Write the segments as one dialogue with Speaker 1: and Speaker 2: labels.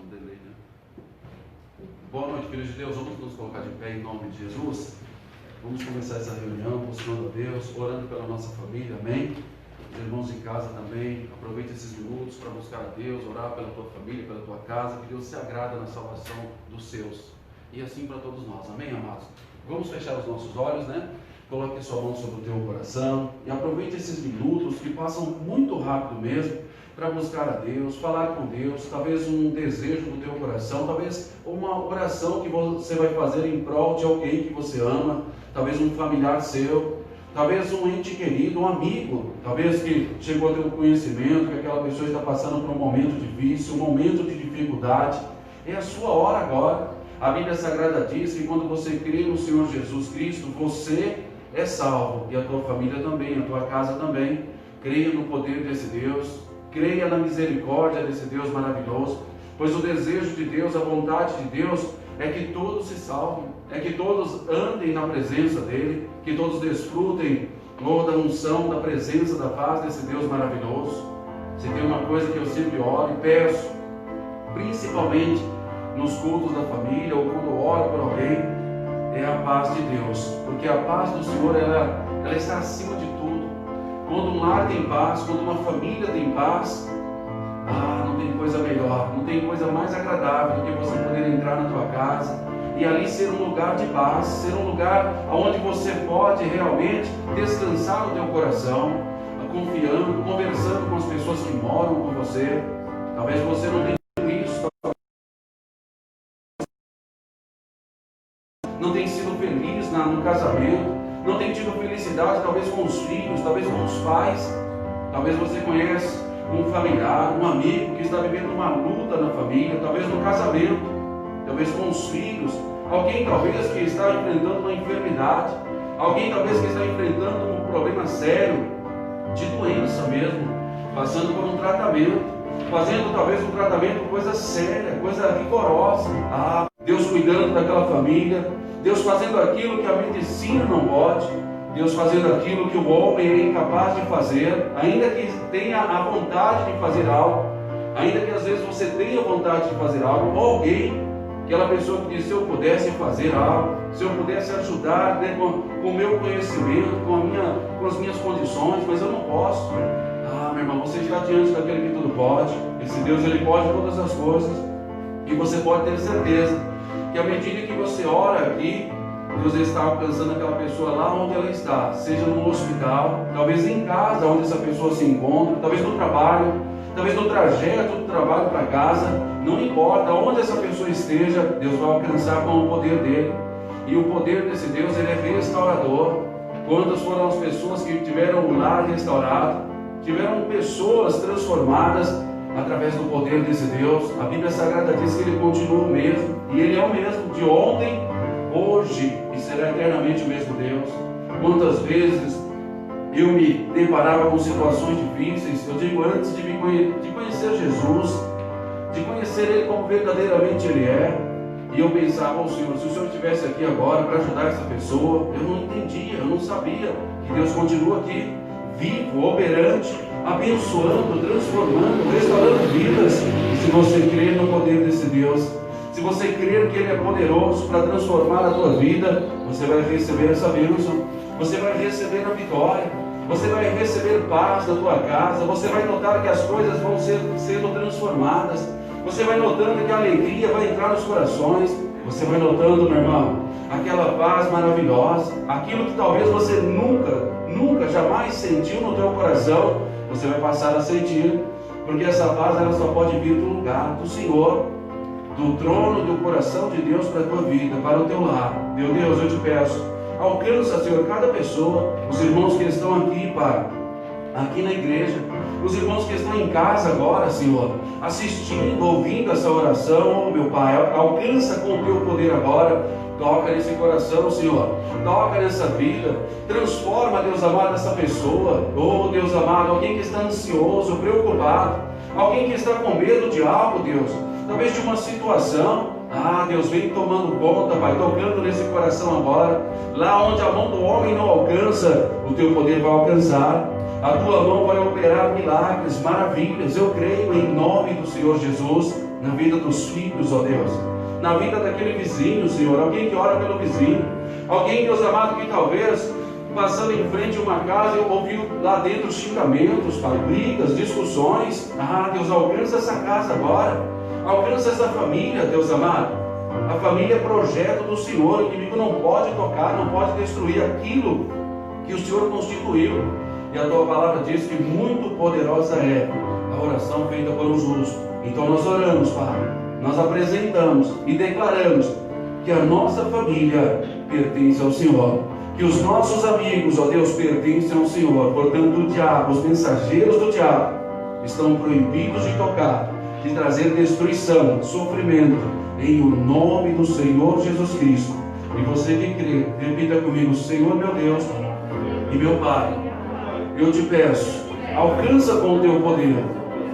Speaker 1: delay, né? Boa noite, filhos de Deus. Vamos nos colocar de pé em nome de Jesus. Vamos começar essa reunião buscando a Deus, orando pela nossa família, amém? Os irmãos em casa também, aproveite esses minutos para buscar a Deus, orar pela tua família, pela tua casa, que Deus se agrada na salvação dos seus. E assim para todos nós, amém, amados? Vamos fechar os nossos olhos, né? Coloque sua mão sobre o teu coração e aproveite esses minutos que passam muito rápido mesmo, para buscar a Deus, falar com Deus, talvez um desejo do teu coração, talvez uma oração que você vai fazer em prol de alguém que você ama, talvez um familiar seu, talvez um ente querido, um amigo, talvez que chegou ao teu conhecimento, que aquela pessoa está passando por um momento difícil, um momento de dificuldade. É a sua hora agora. A Bíblia Sagrada diz que quando você crê no Senhor Jesus Cristo, você é salvo, e a tua família também, a tua casa também. Creia no poder desse Deus, creia na misericórdia desse Deus maravilhoso, pois o desejo de Deus, a vontade de Deus é que todos se salvem, é que todos andem na presença dEle, que todos desfrutem da unção, da presença, da paz desse Deus maravilhoso. Se tem uma coisa que eu sempre oro e peço, principalmente nos cultos da família ou quando oro por alguém, é a paz de Deus, porque a paz do Senhor ela está acima de tudo. Quando um lar tem paz, quando uma família tem paz, não tem coisa melhor, não tem coisa mais agradável do que você poder entrar na tua casa e ali ser um lugar de paz, ser um lugar onde você pode realmente descansar o teu coração, confiando, conversando com as pessoas que moram com você. Talvez você não tenha isso, não tenha sido feliz no casamento, não tem tido felicidade, talvez com os filhos, talvez com os pais, talvez você conhece um familiar, um amigo que está vivendo uma luta na família, talvez no casamento, talvez com os filhos, alguém talvez que está enfrentando uma enfermidade, alguém talvez que está enfrentando um problema sério, de doença mesmo, passando por um tratamento, fazendo talvez um tratamento, coisa séria, coisa rigorosa, Deus cuidando daquela família, Deus fazendo aquilo que a medicina não pode, Deus fazendo aquilo que o homem é incapaz de fazer, ainda que tenha a vontade de fazer algo, ainda que às vezes você tenha vontade de fazer algo, ou alguém, aquela pessoa que diz, se eu pudesse fazer algo, se eu pudesse ajudar, né, com o meu conhecimento, com as minhas condições, mas eu não posso. Meu irmão, você está diante daquele que tudo pode, esse Deus ele pode todas as coisas, e você pode ter certeza que à medida que você ora aqui, Deus está alcançando aquela pessoa lá onde ela está, seja no hospital, talvez em casa onde essa pessoa se encontra, talvez no trabalho, talvez no trajeto do trabalho para casa, não importa onde essa pessoa esteja, Deus vai alcançar com o poder dele. E o poder desse Deus, ele é restaurador. Quantas foram as pessoas que tiveram o lar restaurado, tiveram pessoas transformadas através do poder desse Deus? A Bíblia Sagrada diz que ele continua o mesmo, e ele é o mesmo de ontem, hoje e será eternamente o mesmo Deus. Quantas vezes eu me deparava com situações difíceis, eu digo antes de conhecer Jesus, de conhecer Ele como verdadeiramente Ele é, e eu pensava, Senhor, se o Senhor estivesse aqui agora para ajudar essa pessoa, eu não entendia, eu não sabia que Deus continua aqui, vivo, operante, abençoando, transformando, restaurando vidas. E se você crer no poder desse Deus, se você crer que Ele é poderoso para transformar a tua vida, você vai receber essa bênção, você vai receber a vitória, você vai receber paz na tua casa, você vai notar que as coisas vão sendo transformadas, você vai notando que a alegria vai entrar nos corações, você vai notando, meu irmão, aquela paz maravilhosa, aquilo que talvez você nunca, jamais sentiu no teu coração, você vai passar a sentir, porque essa paz ela só pode vir do lugar do Senhor, do trono do coração de Deus para a tua vida, para o teu lar. Meu Deus, eu te peço, alcança, Senhor, cada pessoa, os irmãos que estão aqui, Pai, aqui na igreja, os irmãos que estão em casa agora, Senhor, assistindo, ouvindo essa oração, meu Pai, alcança com o teu poder agora, toca nesse coração, Senhor, toca nessa vida, transforma, Deus amado, essa pessoa, oh Deus amado, alguém que está ansioso, preocupado, alguém que está com medo de algo, Deus, talvez de uma situação, Deus vem tomando conta, Pai, tocando nesse coração agora, lá onde a mão do homem não alcança, o teu poder vai alcançar. A tua mão vai operar milagres, maravilhas. Eu creio em nome do Senhor Jesus, na vida dos filhos, ó Deus, na vida daquele vizinho, Senhor, alguém que ora pelo vizinho, alguém, Deus amado, que talvez passando em frente a uma casa ouviu lá dentro xingamentos, Pai, brigas, discussões. Deus, alcança essa casa agora, alcança essa família, Deus amado. A família é projeto do Senhor, o inimigo não pode tocar, não pode destruir aquilo que o Senhor constituiu. E a tua palavra diz que muito poderosa é a oração feita por um justo. Então nós oramos, Pai, nós apresentamos e declaramos que a nossa família pertence ao Senhor, que os nossos amigos, ó Deus, pertencem ao Senhor. Portanto, o diabo, os mensageiros do diabo estão proibidos de tocar, de trazer destruição, sofrimento, em o nome do Senhor Jesus Cristo. E você que crê, repita comigo: Senhor meu Deus e meu Pai, eu te peço, alcança com o teu poder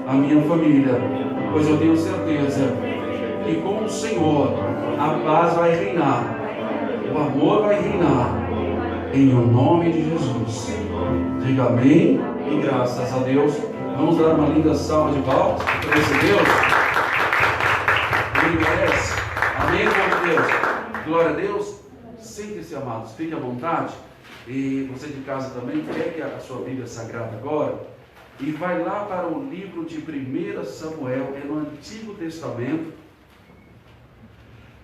Speaker 1: a minha família, pois eu tenho certeza que com o Senhor a paz vai reinar, o amor vai reinar, em o nome de Jesus. Diga amém e graças a Deus. Vamos dar uma linda salva de palmas para esse Deus. Ele merece. Amém, meu Deus. Glória a Deus. Sentem-se, amados, fique à vontade. E você de casa também, pegue a sua Bíblia Sagrada agora e vai lá para o livro de 1 Samuel, é no Antigo Testamento.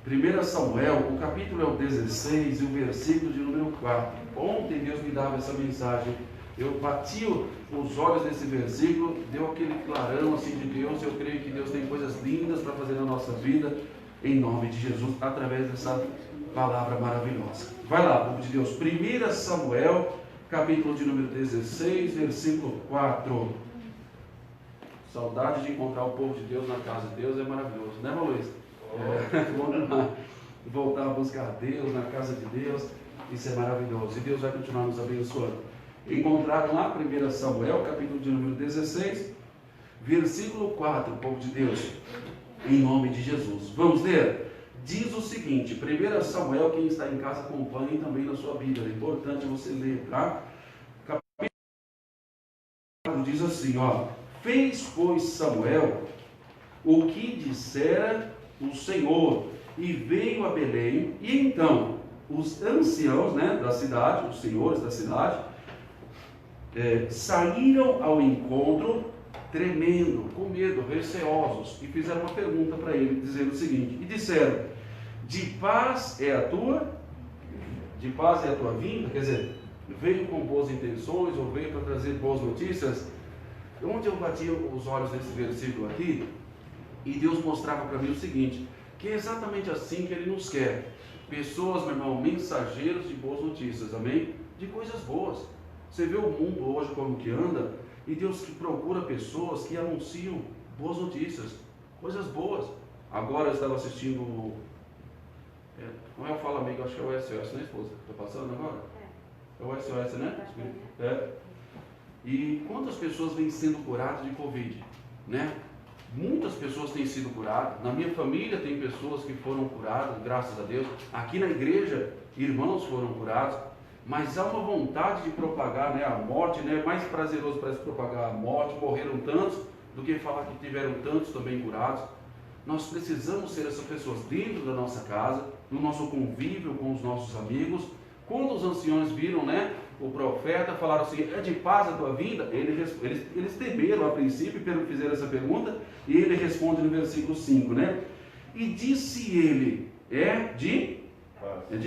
Speaker 1: 1 Samuel, o capítulo é o 16 e o versículo de número 4. Ontem Deus me dava essa mensagem. Eu bati os olhos nesse versículo, deu aquele clarão assim de Deus. Eu creio que Deus tem coisas lindas para fazer na nossa vida, em nome de Jesus, através dessa palavra maravilhosa. Vai lá, povo de Deus. 1 Samuel, capítulo de número 16, versículo 4. Saudade de encontrar o povo de Deus na casa de Deus é maravilhoso, né, irmão Luiz? Vamos voltar a buscar Deus na casa de Deus, isso é maravilhoso. E Deus vai continuar nos abençoando. Encontraram lá 1 Samuel, capítulo de número 16, versículo 4, povo de Deus, em nome de Jesus. Vamos ler? Diz o seguinte, 1 Samuel, quem está em casa acompanhe também na sua Bíblia, é importante você ler, tá? Capítulo 4 diz assim, ó: fez, pois, Samuel o que dissera o Senhor, e veio a Belém, e então os anciãos, né, da cidade, os senhores da cidade, saíram ao encontro, tremendo, com medo, receosos, e fizeram uma pergunta para ele, dizendo o seguinte, e disseram: de paz é a tua vinda? Quer dizer, veio com boas intenções, ou veio para trazer boas notícias? Onde eu bati os olhos nesse versículo aqui, e Deus mostrava para mim o seguinte, que é exatamente assim que Ele nos quer. Pessoas, meu irmão, mensageiros de boas notícias, amém? De coisas boas. Você vê o mundo hoje como que anda, e Deus que procura pessoas que anunciam boas notícias, coisas boas. Agora eu estava assistindo, como é o Fala Amigo, acho que é o SOS, né, esposa? Está passando agora? É o SOS, né? E quantas pessoas vêm sendo curadas de Covid, né? Muitas pessoas têm sido curadas. Na minha família tem pessoas que foram curadas, graças a Deus. Aqui na igreja, irmãos foram curados. Mas há uma vontade de propagar, né, a morte, né? É mais prazeroso para se propagar a morte. Morreram tantos do que falar que tiveram tantos também curados. Nós precisamos ser essas pessoas dentro da nossa casa, no nosso convívio com os nossos amigos. Quando os anciões viram, né, o profeta, falaram assim: é de paz a tua vinda? Eles temeram a princípio, fizeram essa pergunta, e ele responde no versículo 5, né? E disse ele: é de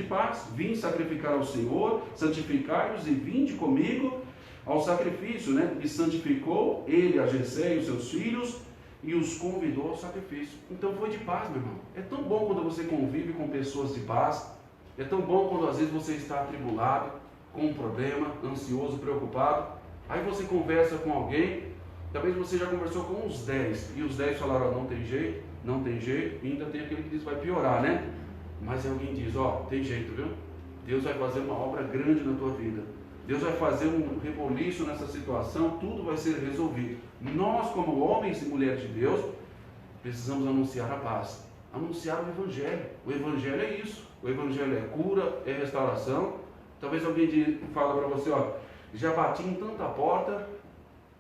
Speaker 1: paz. Vim sacrificar ao Senhor, santificai-os e vinde comigo ao sacrifício, né? E santificou ele a Jessé e os seus filhos e os convidou ao sacrifício. Então foi de paz, meu irmão. É tão bom quando você convive com pessoas de paz. É tão bom quando às vezes você está atribulado, com um problema, ansioso, preocupado. Aí você conversa com alguém, talvez você já conversou com uns 10, e os 10 falaram: não tem jeito, e ainda tem aquele que diz: vai piorar, né? Mas alguém diz: ó, tem jeito, viu? Deus vai fazer uma obra grande na tua vida. Deus vai fazer um reboliço nessa situação, tudo vai ser resolvido. Nós, como homens e mulheres de Deus, precisamos anunciar a paz, anunciar o Evangelho. O Evangelho é isso. O Evangelho é cura, é restauração. Talvez alguém fala para você: ó, já bati em tanta porta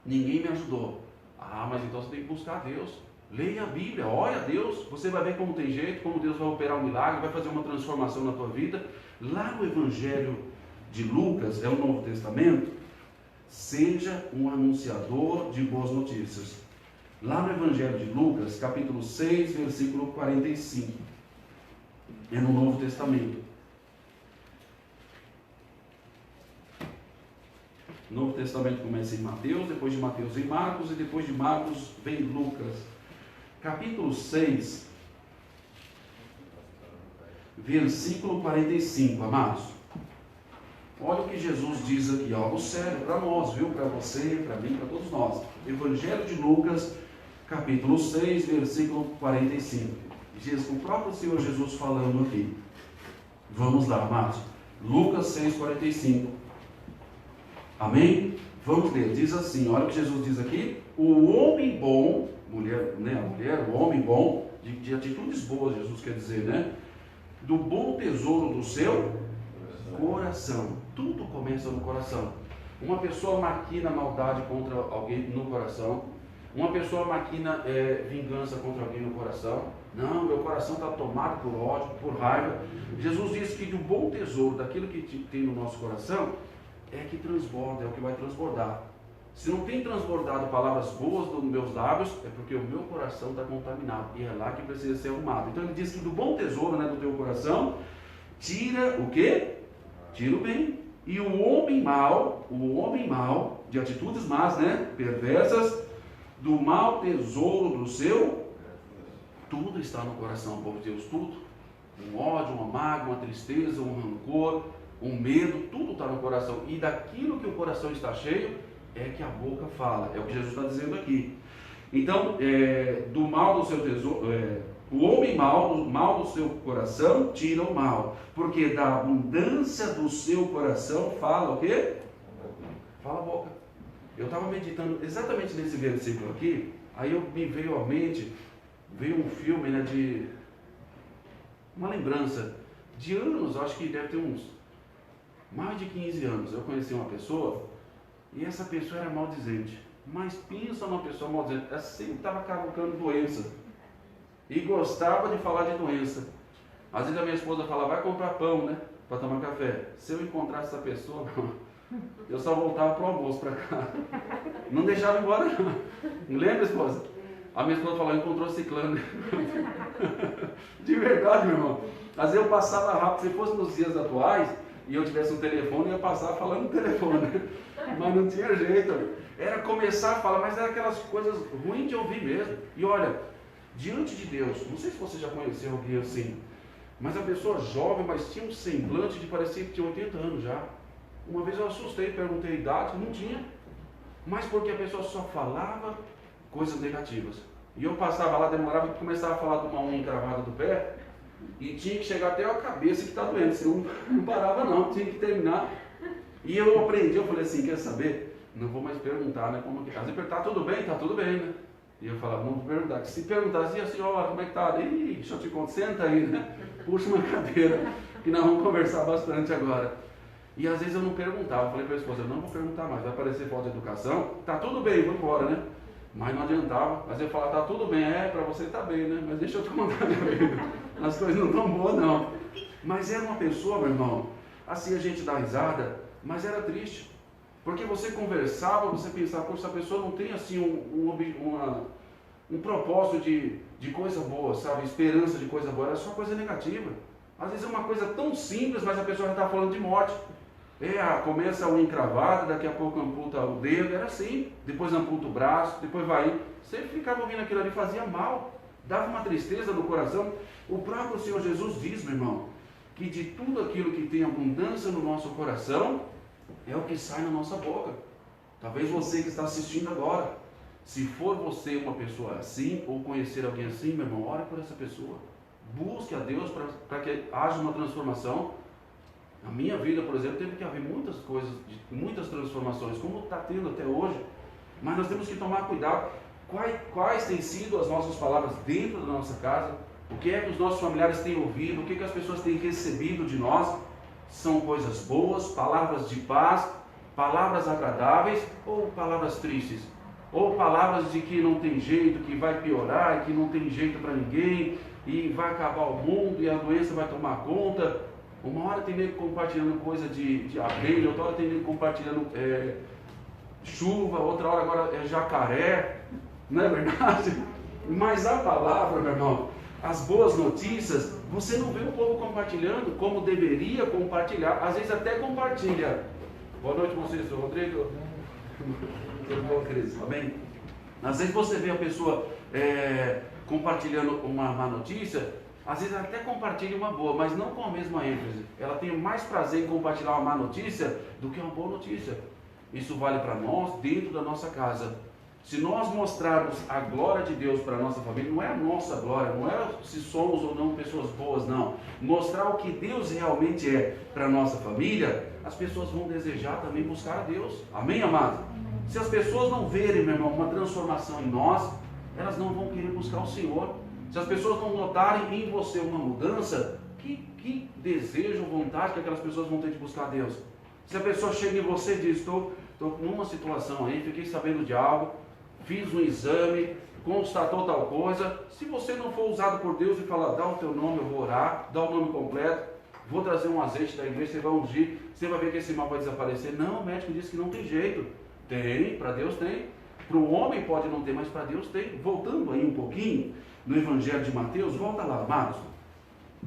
Speaker 1: Ninguém me ajudou. Ah, mas então você tem que buscar a Deus. Leia a Bíblia, ore a Deus. Você vai ver como tem jeito, como Deus vai operar um milagre, vai fazer uma transformação na tua vida. Lá no Evangelho de Lucas, é o Novo Testamento, seja um anunciador de boas notícias. Lá no Evangelho de Lucas, capítulo 6, versículo 45. É no Novo Testamento. O Novo Testamento começa em Mateus, depois de Mateus em Marcos, e depois de Marcos vem Lucas. Capítulo 6, versículo 45, amados. Olha o que Jesus diz aqui, algo sério para nós, viu? Para você, para mim, para todos nós. Evangelho de Lucas, capítulo 6, versículo 45. O próprio Senhor Jesus falando aqui. Vamos lá, amados. Lucas 6, 45. Amém? Vamos ler. Diz assim, olha o que Jesus diz aqui. O homem bom, o homem bom, de atitudes boas, Jesus quer dizer, né? Do bom tesouro do seu coração. Tudo começa no coração. Uma pessoa maquina maldade contra alguém no coração. Uma pessoa maquina vingança contra alguém no coração. Não, meu coração está tomado por ódio, por raiva. Jesus disse que do bom tesouro, daquilo que tem no nosso coração, é que transborda, é o que vai transbordar. Se não tem transbordado palavras boas dos meus lábios, é porque o meu coração está contaminado. E é lá que precisa ser arrumado. Então ele diz que do bom tesouro, né, do teu coração, tira o quê? Tira o bem. E o homem mau, de atitudes más, né, perversas, do mau tesouro do seu, tudo está no coração, povo de Deus, tudo. Um ódio, uma mágoa, uma tristeza, um rancor, um medo, tudo está no coração. E daquilo que o coração está cheio, é que a boca fala. É o que Jesus está dizendo aqui. Então, do mal do seu tesouro, o homem mau, do mal do seu coração, tira o mal. Porque da abundância do seu coração, fala o quê? Fala a boca. Eu estava meditando exatamente nesse versículo aqui, aí me veio à mente, veio um filme, né, de uma lembrança de anos, acho que deve ter uns mais de 15 anos. Eu conheci uma pessoa e essa pessoa era maldizente. Mas pensa numa pessoa maldizente, ela sempre estava cavucando doença e gostava de falar de doença. Às vezes a minha esposa fala, vai comprar pão, né, para tomar café. Se eu encontrasse essa pessoa, não. Eu só voltava para o almoço para cá. Não deixava embora, não. Não lembra, esposa? A minha esposa falou, encontrou ciclano. De verdade, meu irmão. Às vezes eu passava rápido. Se fosse nos dias atuais e eu tivesse um telefone, eu ia passar falando no telefone. Mas não tinha jeito. Era começar a falar, mas era aquelas coisas ruins de ouvir mesmo. E olha, diante de Deus, não sei se você já conheceu alguém assim, mas a pessoa jovem, mas tinha um semblante de parecer que tinha 80 anos já. Uma vez eu assustei, perguntei a idade, não tinha. Mas porque a pessoa só falava coisas negativas. E eu passava lá, demorava e começava a falar de uma unha encravada do pé. E tinha que chegar até a cabeça que está doendo. Senão não parava não, tinha que terminar. E eu aprendi, eu falei assim, quer saber? Não vou mais perguntar, né? Como que tá? Tá tudo bem? Tá tudo bem, né? E eu falava, não vou perguntar. Que se perguntasse, assim, ó, como é que tá? Ih, deixa eu te contar, senta aí, né? Puxa uma cadeira, que nós vamos conversar bastante agora. E às vezes eu não perguntava, eu falei para a esposa, eu não vou perguntar mais, vai aparecer falta de educação, tá tudo bem, vou embora, né? Mas não adiantava, às vezes eu falava, tá tudo bem, para você tá bem, né? Mas deixa eu te contar, meu amigo, as coisas não estão boas não. Mas era uma pessoa, meu irmão, assim a gente dá risada, mas era triste. Porque você conversava, você pensava, poxa, essa pessoa não tem assim um propósito de coisa boa, sabe? Esperança de coisa boa, era só coisa negativa. Às vezes é uma coisa tão simples, mas a pessoa já está falando de morte. Começa a unha encravada, daqui a pouco amputa o dedo, era assim. Depois amputa o braço, depois vai indo. Você ficava ouvindo aquilo ali, fazia mal. Dava uma tristeza no coração. O próprio Senhor Jesus diz, meu irmão, que de tudo aquilo que tem abundância no nosso coração, é o que sai na nossa boca. Talvez você que está assistindo agora, se for você uma pessoa assim, ou conhecer alguém assim, meu irmão, ore por essa pessoa. Busque a Deus para que haja uma transformação. Na minha vida, por exemplo, teve que haver muitas coisas, muitas transformações, como está tendo até hoje. Mas nós temos que tomar cuidado. Quais têm sido as nossas palavras dentro da nossa casa? O que é que os nossos familiares têm ouvido? O que é que as pessoas têm recebido de nós? São coisas boas, palavras de paz, Palavras agradáveis ou palavras tristes? Ou palavras de que não tem jeito, que vai piorar, que não tem jeito para ninguém, e vai acabar o mundo, e a doença vai tomar conta. Uma hora tem nego compartilhando coisa de abelha, outra hora tem nego compartilhando chuva, outra hora agora é jacaré, não é verdade? Mas a palavra, meu irmão, as boas notícias, você não vê o povo compartilhando como deveria compartilhar, às vezes até compartilha. Boa noite, vocês, Rodrigo. Tudo bom, Cris? Amém? Às vezes você vê a pessoa compartilhando uma má notícia, às vezes ela até compartilha uma boa, mas não com a mesma ênfase. Ela tem mais prazer em compartilhar uma má notícia do que uma boa notícia. Isso vale para nós dentro da nossa casa. Se nós mostrarmos a glória de Deus para a nossa família, não é a nossa glória, não é se somos ou não pessoas boas, não. Mostrar o que Deus realmente é para a nossa família, as pessoas vão desejar também buscar a Deus. Amém, amados? Se as pessoas não verem, meu irmão, uma transformação em nós, elas não vão querer buscar o Senhor. Se as pessoas não notarem em você uma mudança, que desejo, vontade que aquelas pessoas vão ter de buscar a Deus? Se a pessoa chega em você e diz, estou numa situação aí, fiquei sabendo de algo, fiz um exame, constatou tal coisa, se você não for usado por Deus e falar, dá o teu nome, eu vou orar, dá o nome completo, vou trazer um azeite da igreja, você vai ungir, você vai ver que esse mal vai desaparecer. Não, o médico disse que não tem jeito. Tem, para Deus tem. Para o homem pode não ter, mas para Deus tem. Voltando aí um pouquinho no Evangelho de Mateus, volta lá, amados.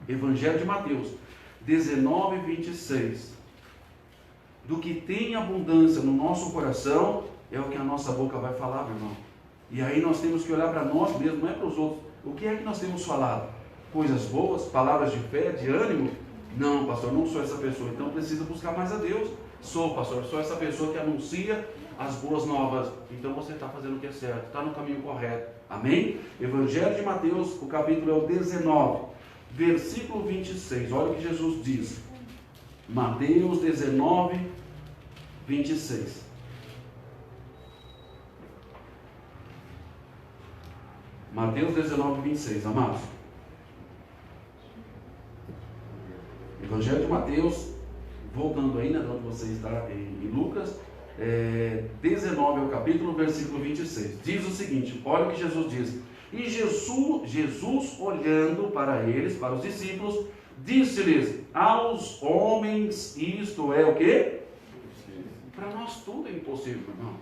Speaker 1: Evangelho de Mateus, 19, 26. Do que tem abundância no nosso coração, é o que a nossa boca vai falar, meu irmão. E aí nós temos que olhar para nós mesmos, não é para os outros. O que é que nós temos falado? Coisas boas, palavras de fé, de ânimo? Não, pastor, não sou essa pessoa, então preciso buscar mais a Deus. Sou, pastor, sou essa pessoa que anuncia as boas novas. Então você está fazendo o que é certo, está no caminho correto. Amém? Evangelho de Mateus, o capítulo é o 19, versículo 26. Olha o que Jesus diz. Mateus 19, 26. Mateus 19, 26, amados. Evangelho de Mateus, voltando ainda onde você está em Lucas, 19 é o capítulo, versículo 26. Diz o seguinte, olha o que Jesus diz. E Jesus olhando para eles, para os discípulos, disse-lhes, aos homens isto é o quê? Para nós tudo é impossível, irmão.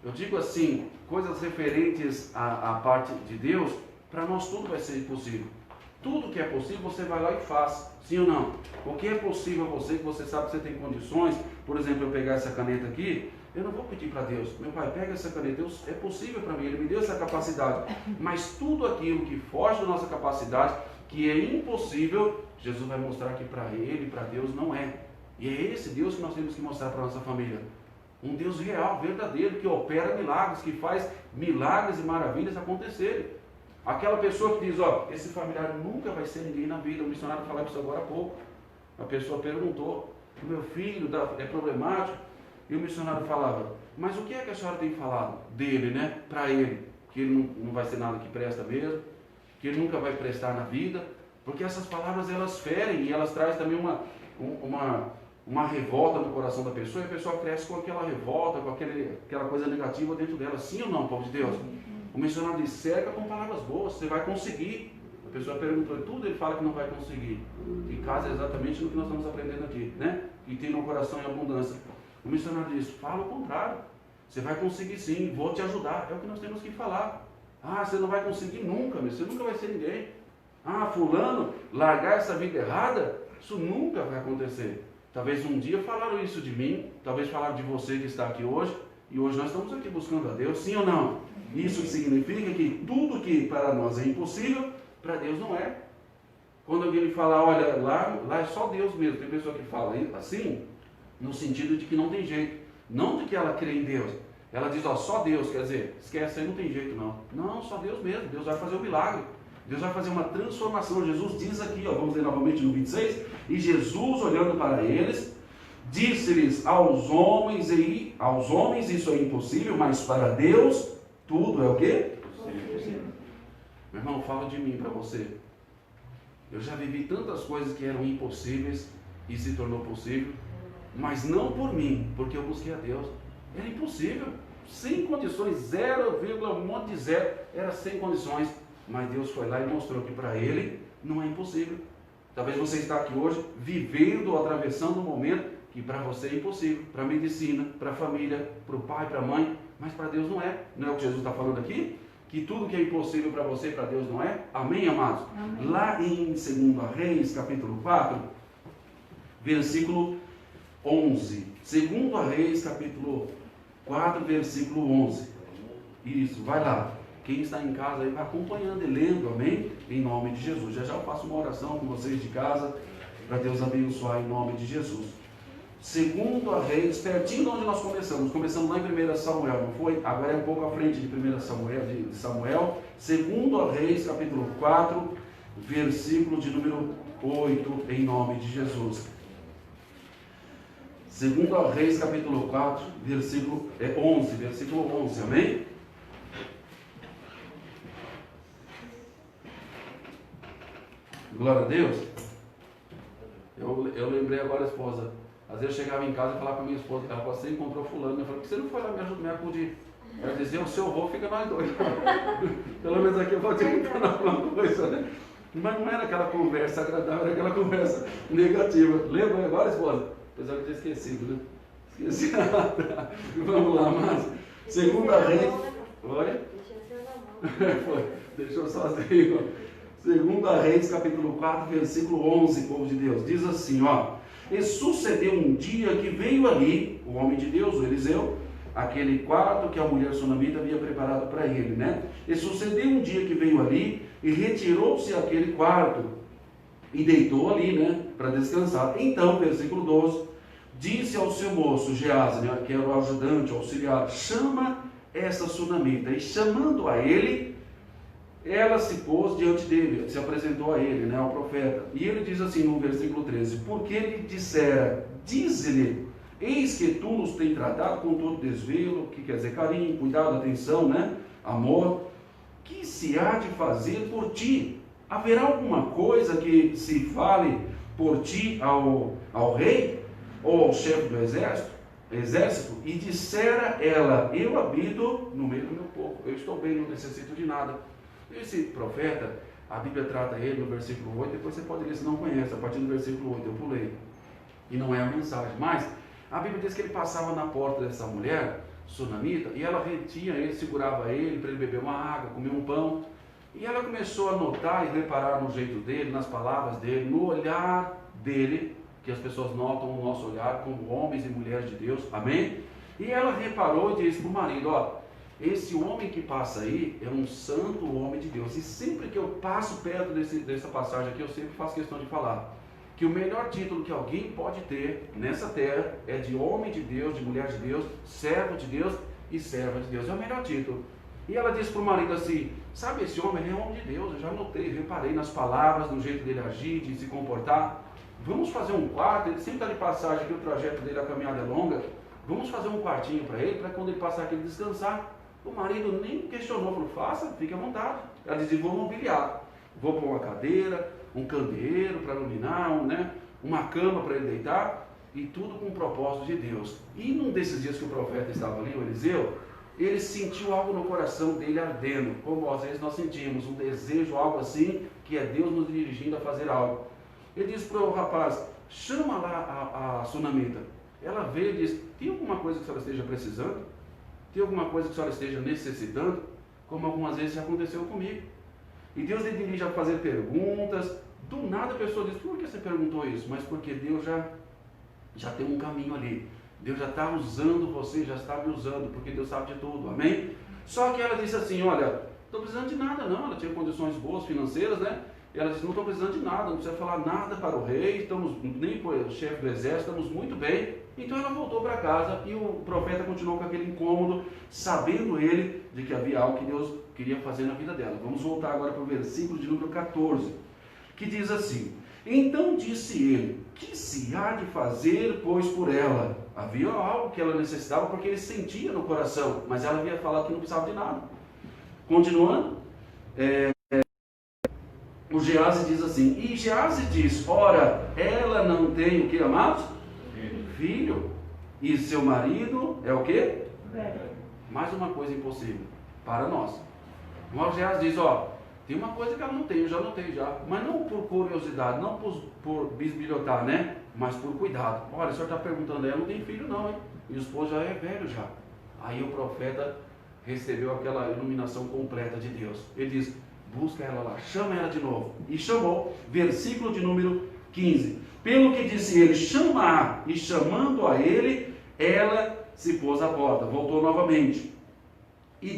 Speaker 1: Eu digo assim, coisas referentes à parte de Deus, para nós tudo vai ser impossível. Tudo que é possível você vai lá e faz, sim ou não? O que é possível a você, que você sabe que você tem condições, por exemplo, eu pegar essa caneta aqui, eu não vou pedir para Deus, meu pai, pega essa caneta, Deus, é possível para mim, Ele me deu essa capacidade, mas tudo aquilo que foge da nossa capacidade, que é impossível, Jesus vai mostrar que para Ele, para Deus não é. E é esse Deus que nós temos que mostrar para a nossa família. Um Deus real, verdadeiro, que opera milagres, que faz milagres e maravilhas acontecerem. Aquela pessoa que diz, ó, esse familiar nunca vai ser ninguém na vida. O missionário falava isso agora há pouco. A pessoa perguntou, o meu filho é problemático. E o missionário falava, mas o que é que a senhora tem falado dele, né? Para ele, que ele não vai ser nada que presta mesmo, que ele nunca vai prestar na vida. Porque essas palavras, elas ferem e elas trazem também uma revolta no coração da pessoa, e a pessoa cresce com aquela revolta, com aquela coisa negativa dentro dela. Sim ou não, povo de Deus? O missionário diz, cerca com palavras boas, você vai conseguir. A pessoa perguntou tudo, ele fala que não vai conseguir. E casa exatamente no que nós estamos aprendendo aqui, né? E tem no coração em abundância. O missionário diz, fala o contrário. Você vai conseguir sim, vou te ajudar. É o que nós temos que falar. Ah, você não vai conseguir nunca, você nunca vai ser ninguém. Ah, fulano, largar essa vida errada, isso nunca vai acontecer. Talvez um dia falaram isso de mim, talvez falaram de você que está aqui hoje, e hoje nós estamos aqui buscando a Deus, sim ou não? Isso significa que tudo que para nós é impossível, para Deus não é. Quando alguém me fala, olha, lá é só Deus mesmo, tem pessoa que fala assim, no sentido de que não tem jeito, não de que ela crê em Deus. Ela diz, ó, só Deus, quer dizer, esquece aí, não tem jeito não. Não, só Deus mesmo, Deus vai fazer o milagre. Deus vai fazer uma transformação. Jesus diz aqui, ó, vamos ler novamente no 26, e Jesus olhando para eles, disse-lhes, aos homens isso é impossível, mas para Deus tudo é o quê? Possível. Meu irmão, fala de mim para você. Eu já vivi tantas coisas que eram impossíveis e se tornou possível. mas não por mim, porque eu busquei a Deus. Era impossível, sem condições, 0, um monte de zero, era sem condições, mas Deus foi lá e mostrou que para ele não é impossível. Talvez você está aqui hoje vivendo ou atravessando um momento que para você é impossível, para a medicina, para a família, para o pai, para a mãe, mas para Deus não é. Não é o que Jesus está falando aqui? Que tudo que é impossível para você, para Deus não é? Amém, amados? Amém. Lá em 2 Reis, capítulo 4, versículo 11. 2 Reis, capítulo 4, versículo 11. Isso, vai lá. Quem está em casa aí vai acompanhando e lendo, amém? Em nome de Jesus. Já eu faço uma oração com vocês de casa, para Deus abençoar em nome de Jesus. 2 Reis, pertinho de onde nós começamos. Começamos lá em 1 Samuel, não foi? Agora é um pouco à frente de 1 Samuel, de Samuel. 2 Reis, capítulo 4, versículo de número 8, em nome de Jesus. 2 Reis, capítulo 4, versículo 11, versículo 11, amém? Glória a Deus. Eu lembrei agora a esposa. Às vezes eu chegava em casa e falava com a minha esposa, ela falou, você encontrou fulano. Eu falei, por que você não foi lá me acudir? Ela dizia, o seu avô fica nós dois. Pelo menos aqui eu vou te contar alguma coisa, né? Mas não era aquela conversa agradável, era aquela conversa negativa. Lembra agora, esposa? Apesar de eu ter esquecido, né? Esqueci. Vamos lá, mas 2 Reis. Oi? Foi, deixou sozinho. 2 Reis, capítulo 4, versículo 11, povo de Deus. Diz assim, ó. E sucedeu um dia que veio ali, o homem de Deus, o Eliseu, aquele quarto que a mulher sunamita havia preparado para ele, né? E sucedeu um dia que veio ali e retirou-se àquele quarto e deitou ali, né? Para descansar. Então, versículo 12, disse ao seu moço, Geazi, né, que era o ajudante, o auxiliar, chama essa sunamita. E chamando a ele, ela se pôs diante dele, se apresentou a ele, né, ao profeta. E ele diz assim no versículo 13, porque ele dissera, diz-lhe, eis que tu nos tem tratado com todo desvelo, que quer dizer carinho, cuidado, atenção, né, amor, que se há de fazer por ti? Haverá alguma coisa que se fale por ti ao rei, ou ao chefe do exército? E dissera ela, eu habito no meio do meu povo, eu estou bem, não necessito de nada. Esse profeta, a Bíblia trata ele no versículo 8, depois você pode ler se não conhece, a partir do versículo 8 eu pulei, e não é a mensagem, mas a Bíblia diz que ele passava na porta dessa mulher, sunamita, e ela retinha ele, segurava ele para ele beber uma água, comer um pão, e ela começou a notar e reparar no jeito dele, nas palavras dele, no olhar dele, que as pessoas notam o nosso olhar como homens e mulheres de Deus, amém? E ela reparou e disse para o marido, ó, esse homem que passa aí é um santo homem de Deus. E sempre que eu passo perto dessa passagem aqui, eu sempre faço questão de falar que o melhor título que alguém pode ter nessa terra é de homem de Deus, de mulher de Deus, servo de Deus e serva de Deus. É o melhor título. E ela disse para o marido assim, sabe, esse homem ele é homem de Deus, eu já notei, reparei nas palavras, no jeito dele agir, de se comportar. Vamos fazer um quarto, ele sempre está de passagem aqui, o trajeto dele, a caminhada é longa. Vamos fazer um quartinho para ele, para quando ele passar aqui ele descansar. O marido nem questionou, falou, faça, fique à vontade. Ela dizia, vou mobiliar, vou pôr uma cadeira, um candeeiro para iluminar, uma cama para ele deitar, e tudo com o propósito de Deus. E num desses dias que o profeta estava ali, o Eliseu, ele sentiu algo no coração dele ardendo, como às vezes nós sentimos, um desejo, algo assim, que é Deus nos dirigindo a fazer algo. Ele disse para o rapaz, chama lá a sunamita. Ela veio e disse, tem alguma coisa que a senhora esteja precisando? Tem alguma coisa que a senhora esteja necessitando? Como algumas vezes já aconteceu comigo. E Deus lhe dirige a fazer perguntas. Do nada a pessoa diz, por que você perguntou isso? Mas porque Deus já tem um caminho ali. Deus já está usando você, já está me usando, porque Deus sabe de tudo, amém? Só que ela disse assim, olha, não estou precisando de nada não, ela tinha condições boas financeiras, né? E ela disse, não estou precisando de nada, não precisa falar nada para o rei, nem para o chefe do exército, estamos muito bem. Então ela voltou para casa e o profeta continuou com aquele incômodo, sabendo ele de que havia algo que Deus queria fazer na vida dela. Vamos voltar agora para o versículo de número 14, que diz assim, então disse ele, que se há de fazer, pois, por ela? Havia algo que ela necessitava, porque ele sentia no coração, mas ela havia falado que não precisava de nada. Continuando, o Geazi diz assim, e Geazi diz, ora, ela não tem o que, amados? Filho. E seu marido é o quê?
Speaker 2: Velho.
Speaker 1: Mais uma coisa impossível para nós. O Oséias diz, tem uma coisa que ela não tem, eu já notei já. Mas não por curiosidade, não por bisbilhotar, né? Mas por cuidado. Olha, o senhor está perguntando, ela não tem filho não, hein? E o esposo já é velho já. Aí o profeta recebeu aquela iluminação completa de Deus. Ele diz, busca ela lá, chama ela de novo. E chamou, versículo de número 15. Pelo que disse ele, chama-a. E chamando a ele, ela se pôs à porta. Voltou novamente. E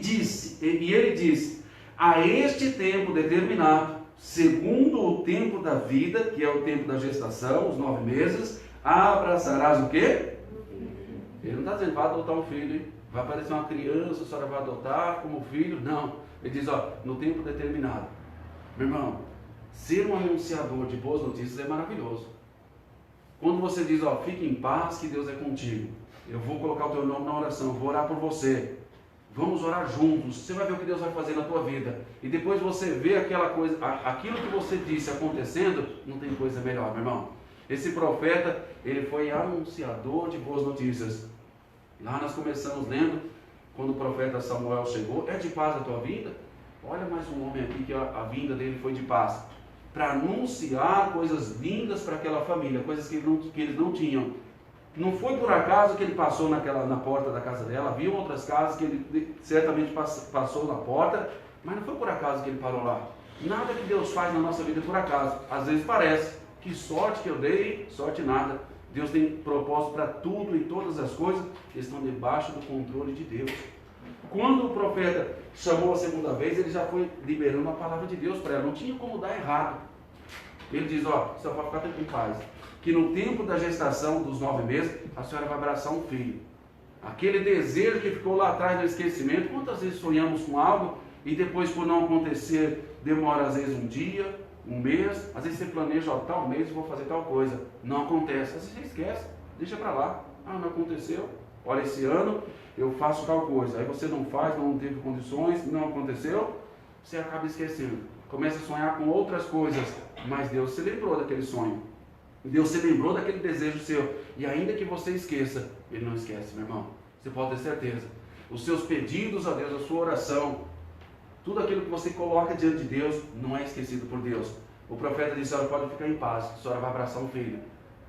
Speaker 1: ele disse, a este tempo determinado, segundo o tempo da vida, que é o tempo da gestação, os 9 meses, abraçarás o quê? Ele não está dizendo, vai adotar um filho, hein? Vai aparecer uma criança, a senhora vai adotar como filho? Não. Ele diz, no tempo determinado. Meu irmão, ser um anunciador de boas notícias é maravilhoso. Quando você diz, fique em paz, que Deus é contigo. Eu vou colocar o teu nome na oração, vou orar por você. Vamos orar juntos. Você vai ver o que Deus vai fazer na tua vida. E depois você vê aquela coisa, aquilo que você disse acontecendo, não tem coisa melhor, meu irmão. Esse profeta, ele foi anunciador de boas notícias. Lá nós começamos lendo, quando o profeta Samuel chegou, é de paz a tua vida? Olha mais um homem aqui que a vinda dele foi de paz. Para anunciar coisas lindas para aquela família, coisas que eles não tinham. Não foi por acaso que ele passou na porta da casa dela, havia outras casas que ele certamente passou na porta, mas não foi por acaso que ele parou lá. Nada que Deus faz na nossa vida é por acaso. Às vezes parece, que sorte que eu dei, sorte nada. Deus tem propósito para tudo e todas as coisas estão debaixo do controle de Deus. Quando o profeta chamou a segunda vez, ele já foi liberando a palavra de Deus para ela, não tinha como dar errado. Ele diz, você pode ficar em paz, que no tempo da gestação dos 9 meses, a senhora vai abraçar um filho. Aquele desejo que ficou lá atrás do esquecimento, quantas vezes sonhamos com algo e depois por não acontecer, demora às vezes um dia, um mês, às vezes você planeja, tal mês eu vou fazer tal coisa, não acontece, às vezes você esquece, deixa para lá, não aconteceu, olha, esse ano eu faço tal coisa, aí você não faz, não teve condições, não aconteceu, você acaba esquecendo, começa a sonhar com outras coisas, mas Deus se lembrou daquele sonho, Deus se lembrou daquele desejo seu, e ainda que você esqueça, Ele não esquece, meu irmão, você pode ter certeza, os seus pedidos a Deus, a sua oração, tudo aquilo que você coloca diante de Deus, não é esquecido por Deus. O profeta disse, a senhora pode ficar em paz, a senhora vai abraçar um filho.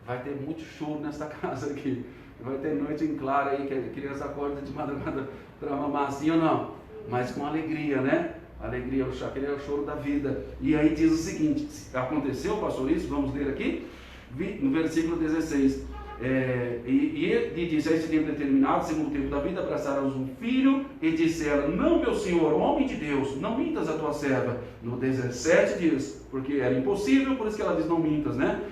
Speaker 1: Vai ter muito choro nessa casa aqui. Vai ter noite em claro aí, que a criança acorda de madrugada para mamar assim ou não. Mas com alegria, né? Alegria, aquele é o choro da vida. E aí diz o seguinte, aconteceu, pastor, isso? Vamos ler aqui, no versículo 16. E ele disse, a esse tempo determinado, segundo o tempo da vida, abraçarás um filho, e disse ela, não, meu senhor, homem de Deus, não mintas a tua serva. No 17 diz, porque era impossível, por isso que ela diz, não mintas, né?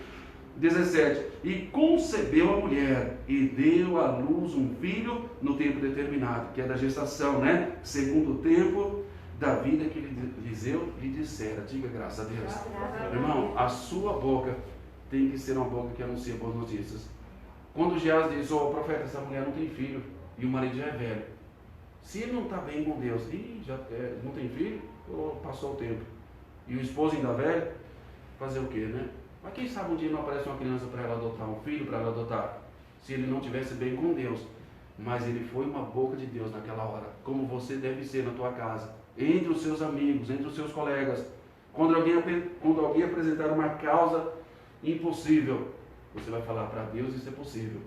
Speaker 1: 17, e concebeu a mulher, e deu à luz um filho no tempo determinado, que é da gestação, né? Segundo o tempo da vida que Eliseu lhe dissera. Diga graças a Deus. Irmão, a sua boca tem que ser uma boca que anuncia boas notícias. Quando Geás diz, profeta, essa mulher não tem filho, e o marido já é velho. Se ele não está bem com Deus, não tem filho, passou o tempo. E o esposo ainda velho, fazer o quê, né? Mas quem sabe um dia não aparece uma criança para ela adotar, um filho para ela adotar, se ele não tivesse bem com Deus. Mas ele foi uma boca de Deus naquela hora, como você deve ser na tua casa, entre os seus amigos, entre os seus colegas. Quando alguém apresentar uma causa impossível, você vai falar para Deus, isso é possível.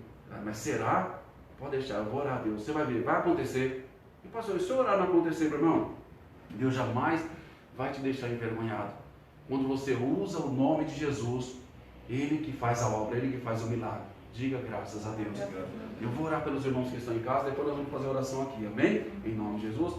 Speaker 1: Mas será? Pode deixar, eu vou orar a Deus. Você vai ver, vai acontecer. E pastor, se eu orar não acontecer, meu irmão, Deus jamais vai te deixar envergonhado. Quando você usa o nome de Jesus, Ele que faz a obra, Ele que faz o milagre. Diga graças a Deus. Eu vou orar pelos irmãos que estão em casa, depois nós vamos fazer a oração aqui, amém? Em nome de Jesus.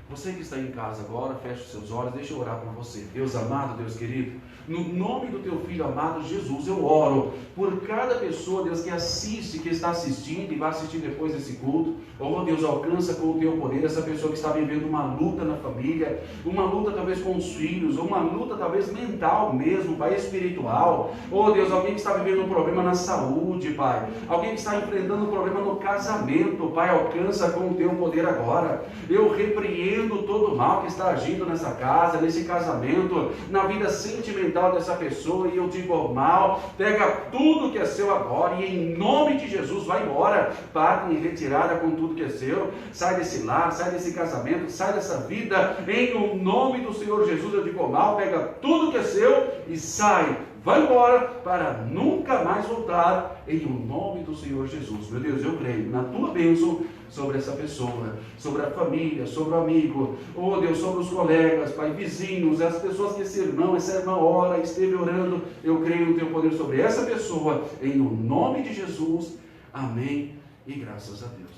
Speaker 1: Você que está em casa agora, feche os seus olhos, deixa eu orar por você. Deus amado, Deus querido, no nome do teu filho amado Jesus, eu oro por cada pessoa, Deus, que assiste, que está assistindo e vai assistir depois desse culto. Oh Deus, alcança com o teu poder essa pessoa que está vivendo uma luta na família, uma luta talvez com os filhos, ou uma luta talvez mental mesmo, Pai, espiritual. Oh Deus, alguém que está vivendo um problema na saúde, Pai, alguém que está enfrentando um problema no casamento, Pai, alcança com o teu poder agora. Eu repreendo repreendo todo o mal que está agindo nessa casa, nesse casamento, na vida sentimental dessa pessoa, e eu digo: mal, pega tudo que é seu agora, e em nome de Jesus, vai embora, parte em retirada com tudo que é seu, sai desse lar, sai desse casamento, sai dessa vida, em o nome do Senhor Jesus. Eu digo: mal, pega tudo que é seu e sai, vai embora, para nunca mais voltar, em o nome do Senhor Jesus. Meu Deus, eu creio na tua bênção sobre essa pessoa, sobre a família, sobre o amigo, oh Deus, sobre os colegas, Pai, vizinhos, as pessoas que essa irmã ora, esteve orando. Eu creio no teu poder sobre essa pessoa, em o nome de Jesus. Amém e graças a Deus.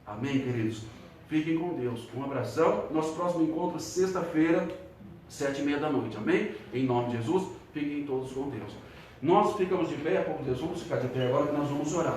Speaker 1: Amém, queridos. Fiquem com Deus. Um abração. Nosso próximo encontro, sexta-feira, 7h30 da noite. Amém? Em nome de Jesus. Fiquem todos com Deus. Nós ficamos de pé, Deus, vamos ficar de pé agora que nós vamos orar.